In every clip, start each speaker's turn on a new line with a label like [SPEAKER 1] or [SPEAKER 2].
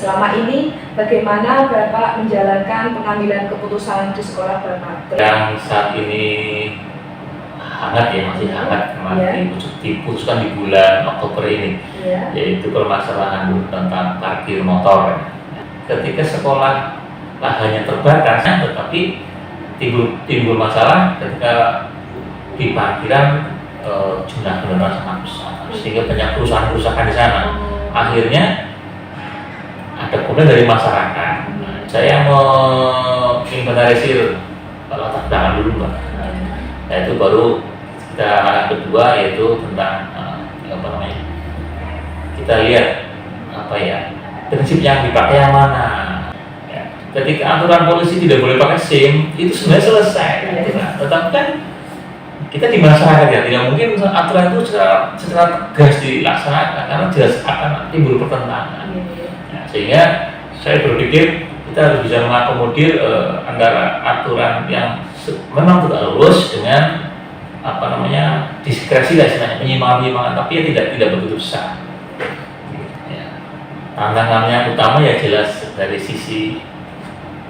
[SPEAKER 1] Selama ini bagaimana Bapak menjalankan pengambilan keputusan di sekolah Bapak?
[SPEAKER 2] Yang saat ini hangat ya, masih hangat, diputuskan di bulan Oktober ini, yaitu permasalahan tentang parkir motor. Ketika sekolah lahannya terbatas, tetapi timbul masalah ketika di parkiran jumlah kendaraan sangat besar, sehingga banyak kerusakan di sana. Akhirnya ada komplain dari masyarakat. Saya menginventarisir latar belakang dulu, Mbak. Yaitu baru kita kedua yaitu tentang kita lihat prinsip yang dipakai yang mana. Ketika aturan polisi tidak boleh pakai SIM, itu sebenarnya selesai. Tetapi kan kita di masyarakat ya tidak mungkin aturan itu secara tegas dilaksanakan karena jelas akan timbul pertentangan. Sehingga saya berpikir kita harus bisa mengakomodir antara aturan yang memang tidak lulus dengan diskresi lah istilahnya, penyimpangan, tapi ya tidak begitu besar. Tantangannya utama ya jelas dari sisi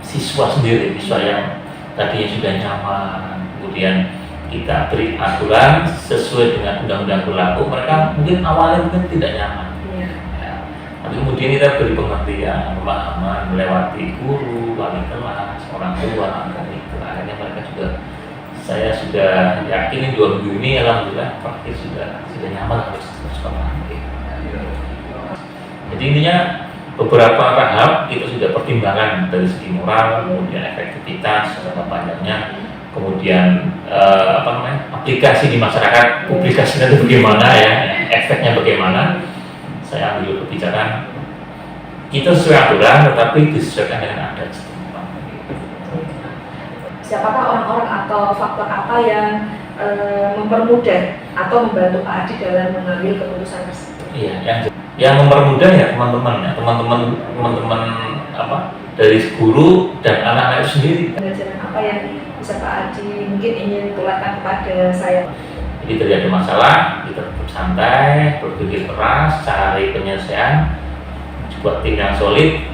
[SPEAKER 2] siswa sendiri, siswa yang tadinya sudah nyaman, kemudian kita beri aturan sesuai dengan undang-undang berlaku, mereka mungkin awalnya tidak nyaman. Tapi kemudian kita beri pengertian, pemahaman melewati guru, wali kelas, orang tua, akhirnya mereka juga, saya sudah yakin 2 minggu ini alhamdulillah praktis sudah nyaman harus sekolah. Jadi intinya beberapa tahap kita sudah pertimbangan dari segi moral, kemudian efektivitas, jangka panjangnya, kemudian aplikasi di masyarakat, publikasinya itu bagaimana ya, efeknya bagaimana. Saya ambil kebijakan kita sesuai aturan tetapi disesuaikan dengan adat setempat.
[SPEAKER 1] Siapakah orang-orang atau faktor apa yang mempermudah atau membantu Pak Adi dalam mengambil keputusan tersebut?
[SPEAKER 2] Iya, yang mempermudah ya teman-teman dari guru dan anak-anak itu sendiri.
[SPEAKER 1] Pelajaran apa yang bisa Pak Adi mungkin ingin tularkan kepada saya?
[SPEAKER 2] Jadi terjadi masalah, kita tetap santai, berpikir keras, cari penyelesaian, buat tim yang solid,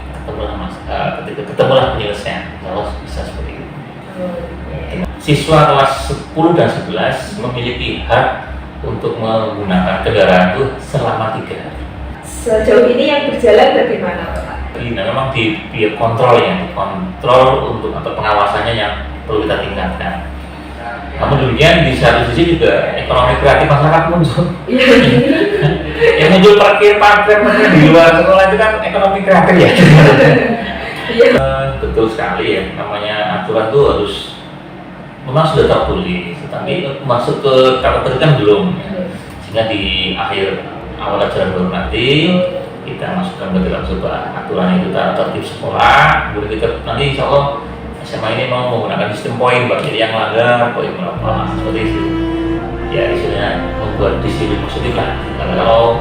[SPEAKER 2] ketemulah penyelesaian. Kalau bisa seperti itu. Siswa kelas 10 dan 11 memiliki hak untuk menggunakan kendaraan itu selama 3 hari.
[SPEAKER 1] Sejauh ini yang berjalan bagaimana, Pak?
[SPEAKER 2] Nah, memang di kontrol untuk atau pengawasannya yang perlu kita tingkatkan. Namun demikian di satu sisi juga ekonomi kreatif masyarakat muncul. Yang muncul parkir di luar sekolah itu kan ekonomi kreatif ya. Betul sekali ya, namanya aturan itu harus memang sudah tertulis, tetapi masuk ke kategori kan belum. Sehingga di awal ajaran baru nanti kita masukkan ke dalam sebuah aturan itu tertib sekolah, kemudian kita nanti insya Allah SMA ini mau menggunakan sistem poin, jadi yang melanggar poin berapa seperti itu. Ya istilahnya membuat disiplin positif lah. Karena kalau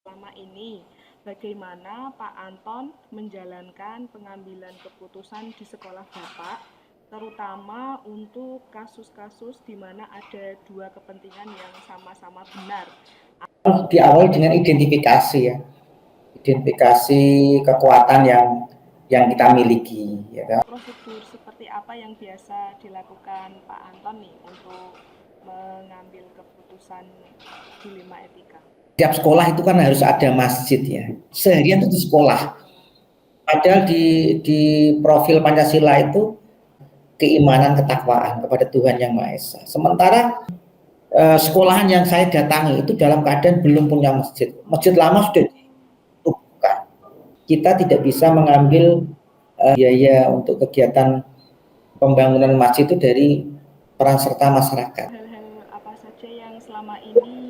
[SPEAKER 1] selama ini bagaimana Pak Anton menjalankan pengambilan keputusan di sekolah Bapak, terutama untuk kasus-kasus di mana ada 2 kepentingan yang sama-sama benar.
[SPEAKER 3] Diawali dengan identifikasi ya, identifikasi kekuatan yang kita miliki. Ya kan?
[SPEAKER 1] Prosedur seperti apa yang biasa dilakukan Pak Anton nih untuk mengambil keputusan dilema etika?
[SPEAKER 3] Tiap sekolah itu kan harus ada masjid ya. Seharian itu di sekolah. Padahal di profil Pancasila itu keimanan ketakwaan kepada Tuhan Yang Maha Esa. Sementara sekolahan yang saya datangi itu dalam keadaan belum punya masjid. Masjid lama sudah ditutup. Kita tidak bisa mengambil biaya untuk kegiatan pembangunan masjid itu dari peran serta masyarakat.
[SPEAKER 1] Hal-hal apa saja yang selama ini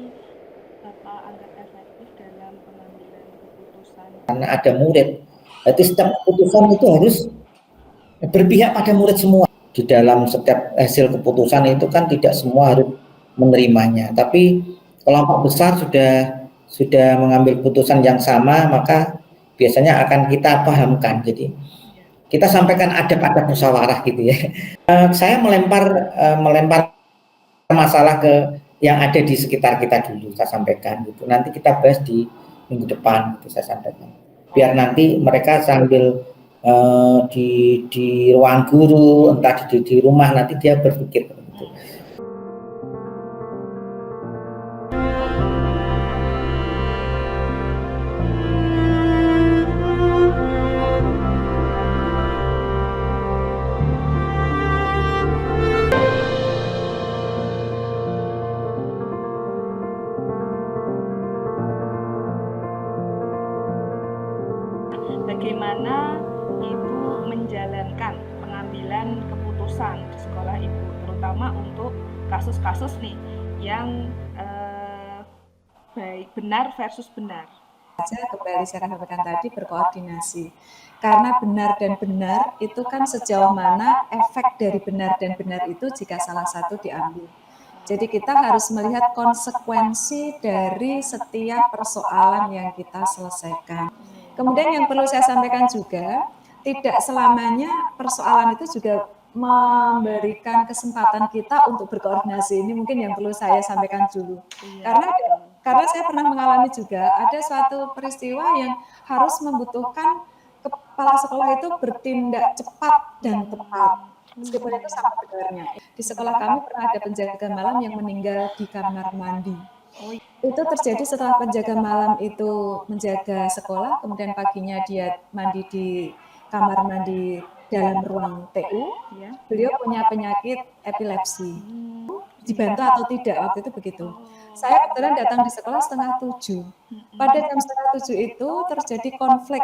[SPEAKER 1] Bapak anggap efektif dalam pengambilan keputusan?
[SPEAKER 3] Karena ada murid, berarti setiap keputusan itu harus berpihak pada murid semua. Di dalam setiap hasil keputusan itu kan tidak semua harus menerimanya, tapi kelompok besar sudah mengambil putusan yang sama, maka biasanya akan kita pahamkan. Jadi kita sampaikan adab-adab musyawarah gitu ya. Saya melempar masalah ke yang ada di sekitar kita dulu, saya sampaikan gitu. Nanti kita bahas di minggu depan, gitu saya sampaikan. Biar nanti mereka sambil di ruang guru, entah di rumah, nanti dia berpikir begitu.
[SPEAKER 1] Bagaimana Ibu menjalankan pengambilan keputusan di sekolah Ibu, terutama untuk kasus-kasus nih yang baik benar versus benar.
[SPEAKER 4] Kembali saya sampaikan tadi, berkoordinasi. Karena benar dan benar itu kan sejauh mana efek dari benar dan benar itu jika salah satu diambil. Jadi kita harus melihat konsekuensi dari setiap persoalan yang kita selesaikan. Kemudian yang perlu saya sampaikan juga, tidak selamanya persoalan itu juga memberikan kesempatan kita untuk berkoordinasi. Ini mungkin yang perlu saya sampaikan dulu. Karena saya pernah mengalami juga ada suatu peristiwa yang harus membutuhkan kepala sekolah itu bertindak cepat dan tepat. Meskipun itu sama benarnya. Di sekolah kami pernah ada penjaga malam yang meninggal di kamar mandi. Itu terjadi setelah penjaga malam itu menjaga sekolah, kemudian paginya dia mandi di kamar mandi dalam ruang TU. Beliau punya penyakit epilepsi. Dibantu atau tidak waktu itu begitu. Saya kebetulan datang di sekolah 6:30. Pada jam 6:30 itu terjadi konflik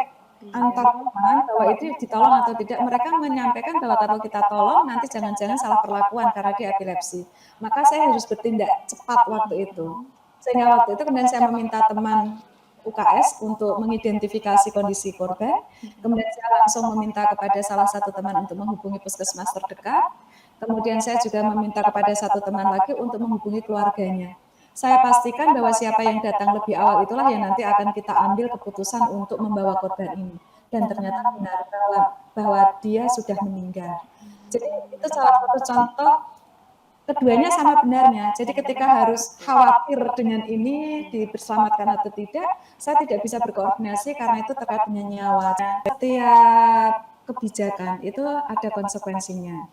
[SPEAKER 4] antar teman bahwa itu ditolong atau tidak. Mereka menyampaikan bahwa kalau kita tolong nanti jangan-jangan salah perlakuan karena dia epilepsi. Maka saya harus bertindak cepat waktu itu. Sehingga waktu itu kemudian saya meminta teman UKS untuk mengidentifikasi kondisi korban. Kemudian saya langsung meminta kepada salah satu teman untuk menghubungi puskesmas terdekat. Kemudian saya juga meminta kepada satu teman lagi untuk menghubungi keluarganya. Saya pastikan bahwa siapa yang datang lebih awal itulah yang nanti akan kita ambil keputusan untuk membawa korban ini. Dan ternyata benar bahwa dia sudah meninggal. Jadi itu salah satu contoh, keduanya sama benarnya. Jadi ketika harus khawatir dengan ini diselamatkan atau tidak, saya tidak bisa berkoordinasi karena itu terkait dengan nyawa. Setiap kebijakan itu ada konsekuensinya.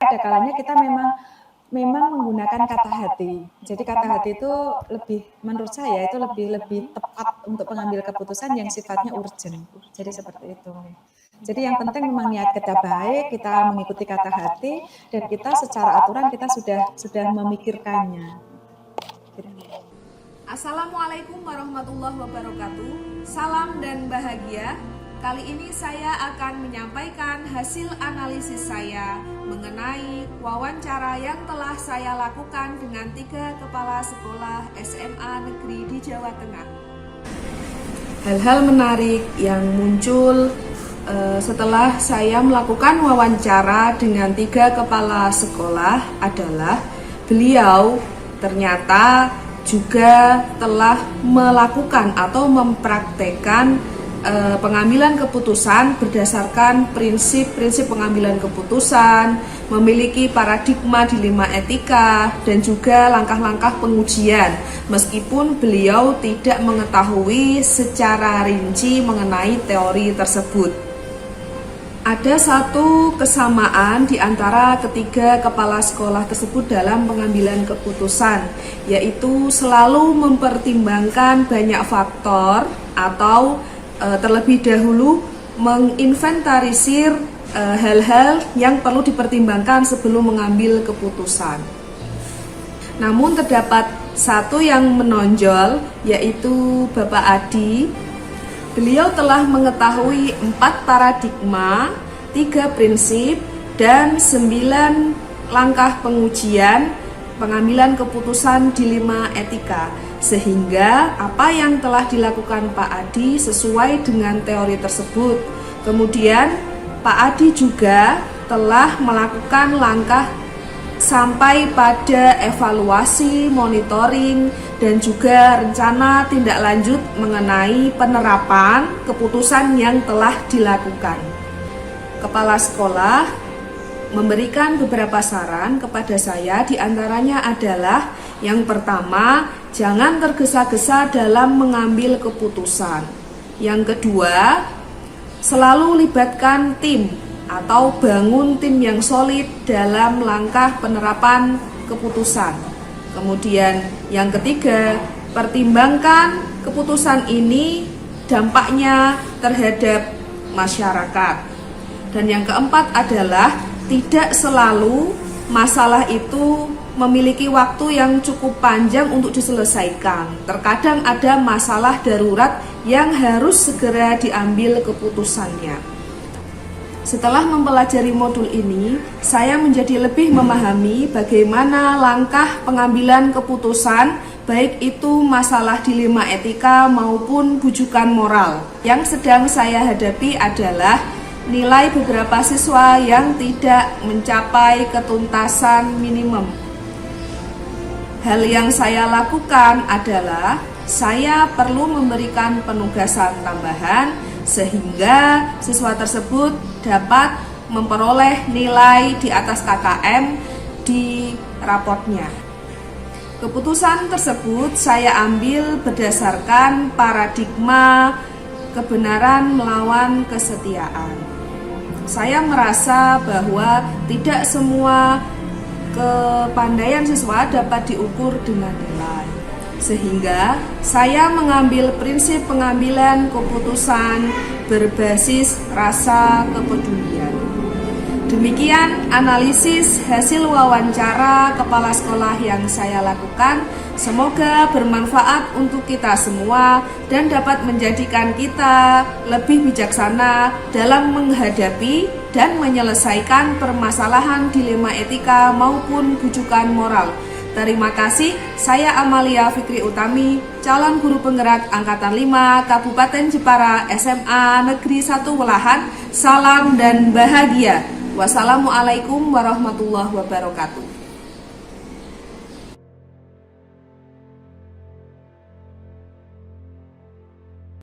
[SPEAKER 4] Ada kalanya kita memang menggunakan kata hati. Jadi kata hati itu lebih, menurut saya itu lebih tepat untuk mengambil keputusan yang sifatnya urgent. Jadi seperti itu. Jadi yang penting memang niat kita baik, kita mengikuti kata hati, dan kita secara aturan kita sudah memikirkannya.
[SPEAKER 5] Assalamualaikum warahmatullahi wabarakatuh. Salam dan bahagia. Kali ini saya akan menyampaikan hasil analisis saya mengenai wawancara yang telah saya lakukan dengan 3 kepala sekolah SMA negeri di Jawa Tengah. Hal-hal menarik yang muncul setelah saya melakukan wawancara dengan 3 kepala sekolah adalah beliau ternyata juga telah melakukan atau mempraktekkan pengambilan keputusan berdasarkan prinsip-prinsip pengambilan keputusan, memiliki paradigma dilema etika, dan juga langkah-langkah pengujian, meskipun beliau tidak mengetahui secara rinci mengenai teori tersebut. Ada satu kesamaan di antara ketiga kepala sekolah tersebut dalam pengambilan keputusan, yaitu selalu mempertimbangkan banyak faktor atau terlebih dahulu menginventarisir hal-hal yang perlu dipertimbangkan sebelum mengambil keputusan. Namun terdapat satu yang menonjol, yaitu Bapak Adi. Beliau telah mengetahui 4 paradigma, 3 prinsip, dan 9 langkah pengujian pengambilan keputusan dilema etika. Sehingga apa yang telah dilakukan Pak Adi sesuai dengan teori tersebut. Kemudian Pak Adi juga telah melakukan langkah sampai pada evaluasi, monitoring, dan juga rencana tindak lanjut mengenai penerapan keputusan yang telah dilakukan. Kepala sekolah memberikan beberapa saran kepada saya, diantaranya adalah yang pertama, jangan tergesa-gesa dalam mengambil keputusan. Yang kedua, selalu libatkan tim atau bangun tim yang solid dalam langkah penerapan keputusan. Kemudian yang ketiga, pertimbangkan keputusan ini dampaknya terhadap masyarakat. Dan yang keempat adalah tidak selalu masalah itu memiliki waktu yang cukup panjang untuk diselesaikan. Terkadang ada masalah darurat yang harus segera diambil keputusannya. Setelah mempelajari modul ini, saya menjadi lebih memahami bagaimana langkah pengambilan keputusan, baik itu masalah dilema etika maupun bujukan moral. Yang sedang saya hadapi adalah nilai beberapa siswa yang tidak mencapai ketuntasan minimum. Hal yang saya lakukan adalah saya perlu memberikan penugasan tambahan sehingga siswa tersebut dapat memperoleh nilai di atas KKM di raportnya. Keputusan tersebut saya ambil berdasarkan paradigma kebenaran melawan kesetiaan. Saya merasa bahwa tidak semua kepandaian siswa dapat diukur dengan nilai. Sehingga saya mengambil prinsip pengambilan keputusan berbasis rasa kepedulian. Demikian analisis hasil wawancara kepala sekolah yang saya lakukan. Semoga bermanfaat untuk kita semua dan dapat menjadikan kita lebih bijaksana dalam menghadapi dan menyelesaikan permasalahan dilema etika maupun bujukan moral. Terima kasih, saya Amalia Fikri Utami, calon guru penggerak Angkatan 5 Kabupaten Jepara SMA Negeri 1 Welahan. Salam dan bahagia. Wassalamualaikum warahmatullahi wabarakatuh.